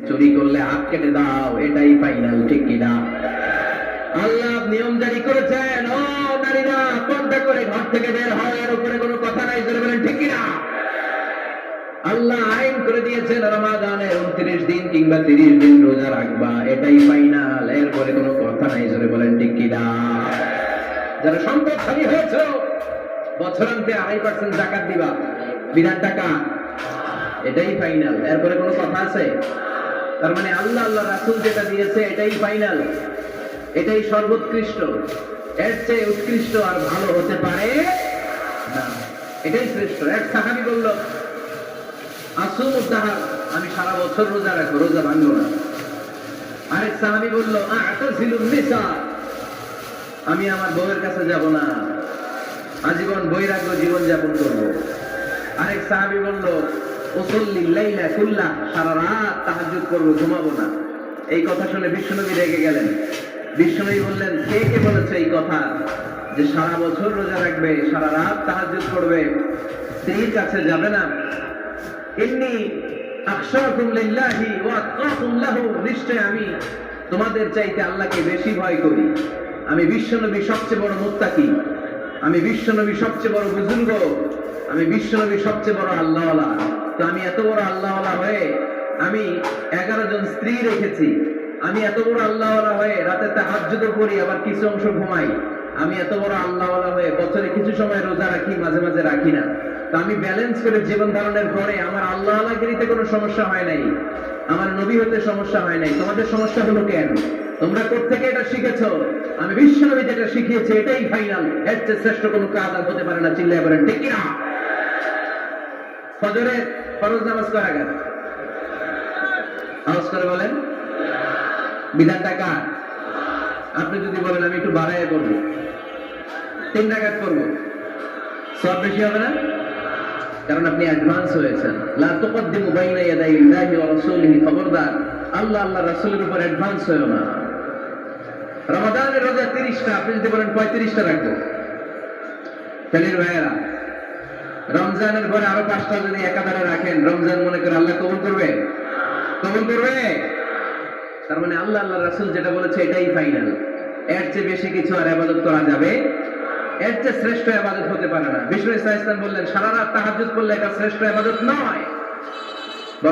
চুরি করলে হাত কেটে দাও, এটাই ফাইনাল, ঠিক কিনা? আল্লাহ নিয়ম জারি করেছেন, ও নারীরা পর্দা করে ঘর থেকে বের হয়, এর উপরে কোনো কথা নাই, জোরে বলেন ঠিক কিনা? আল্লাহ আইন করে দিয়েছেন রমাদানের 29 দিন কিংবা 30 দিন রোজা রাখবা, এটাই ফাইনাল, এরপরে কোনো কথা নাই, জোরে বলেন ঠিক কিনা? যারা সম্পদশালী হয়েছে বছরান্তে 2.5% যাকাত দিবা, বিধান টাকা, এটাই ফাইনাল, এরপরে কোনো কথা আছে? তার মানে আল্লাহ আল্লাহ রাসূল যেটা দিয়েছে এটাই ফাইনাল, এটাই সর্বোৎকৃষ্ট, এর চেয়ে উৎকৃষ্ট আর ভালো হতে পারে না, এটাই শ্রেষ্ঠ। এক সাহাবী বলল, আসুমুদ দাহার, আমি সারা বছর রোজা রাখবো, রোজা ভাঙবো না। আরেক সাহাবী বলল, আ'তাযিলুন নিসা, আমি আমার বউয়ের কাছে যাব না, আজীবন বৈরাগ্য জীবন যাপন করব। আরেক সাহাবী বলল, উসাল্লি লাইলা কুল্লা, সারা রাত তাহাজ্জুদ করব, ঘুমাবো না। এই কথা শুনে বিশ্বনবী রেগে গেলেন। বিশ্বনবী বললেন, কে কে বলেছে এই কথা যে সারা বছর রোজা রাখবে, সারা রাত তাহাজ্জুদ করবে, স্ত্রীর কাছে যাবে না? ইন্নী আখশাকুম লিল্লাহি ওয়া আতকাকুম লাহু, নিশ্চয় আমি তোমাদের চাইতে আল্লাহকে বেশি ভয় করি। আমি বিশ্বনবী সবচেয়ে বড় মুত্তাকি, আমি বিশ্বনবী সবচেয়ে বড় বুজুর্গ, আমি বিশ্বনবী সবচেয়ে বড় আল্লাহওয়ালা। তো আমি এত বড় আল্লাহওয়ালা হয়ে আমি 11 জন স্ত্রী রেখেছি, আমি এত বড় আল্লাহওয়ালা হয়ে রাতে তাহাজ্জুদও করি, আবার কিছু অংশ ঘুমাই, আমি এত বড় আল্লাহওয়ালা হয়ে বছরে কিছু সময় রোজা রাখি, মাঝে মাঝে রাখি না। তো আমি ব্যালেন্স করে জীবন ধারণের পরে আমার আল্লাহওয়ালাগিরিতে কোনো সমস্যা হয় নাই, আমার নবী হতে সমস্যা হয় নাই। তোমাদের সমস্যা হলো কেন? তোমরা কোত্থেকে এটা শিখেছো? আমি বিশ্বনবী যেটা শিখিয়েছি এটাই ফাইনাল, এর চেয়ে শ্রেষ্ঠ কোনো কাজ আর হতে পারে না, চিল্লায় বলেন ঠিক কিনা? ফজরে ফরজ নামাজ কয় রাকাত? আওয়াজ করে বলেন। বিধানটা কার? আপনি যদি বলেন আমি একটু বাড়াইয়া করবো, 3 রাকাত করবো, সব বেশি হবে না? কারণ আপনি অ্যাডভান্স হয়েছেন। লা তুকদ্দিমু বাইনা ইয়াদাই আল্লাহি ওয়া রাসূলিহি, খবরদার আল্লাহ আল্লাহ রাসূলের উপর অ্যাডভান্স হয়ো না। রমাদানের রোজা 30টা, আপনি যদি বলেন 35টা রাখবো, ফেলির ভাইয়েরা, রমজানের পরে আরো 5টা যদি একাধারে রাখেন, রমজান মনে করে আল্লাহ কবুল করবে? কবুল করবে? তার মানে আল্লাহ আল্লাহ রাসূল যেটা বলেছে এটাই ফাইনাল, এর চেয়ে বেশি কিছু আর ইবাদত করা যাবে, এর চেয়ে শ্রেষ্ঠ ইবাদত হতে পারে না। বিষ্ণু ইসা ইসলাম বললেন, সারা রাত তাহাজ্জুদ করলে এটা শ্রেষ্ঠ ইবাদত নয়।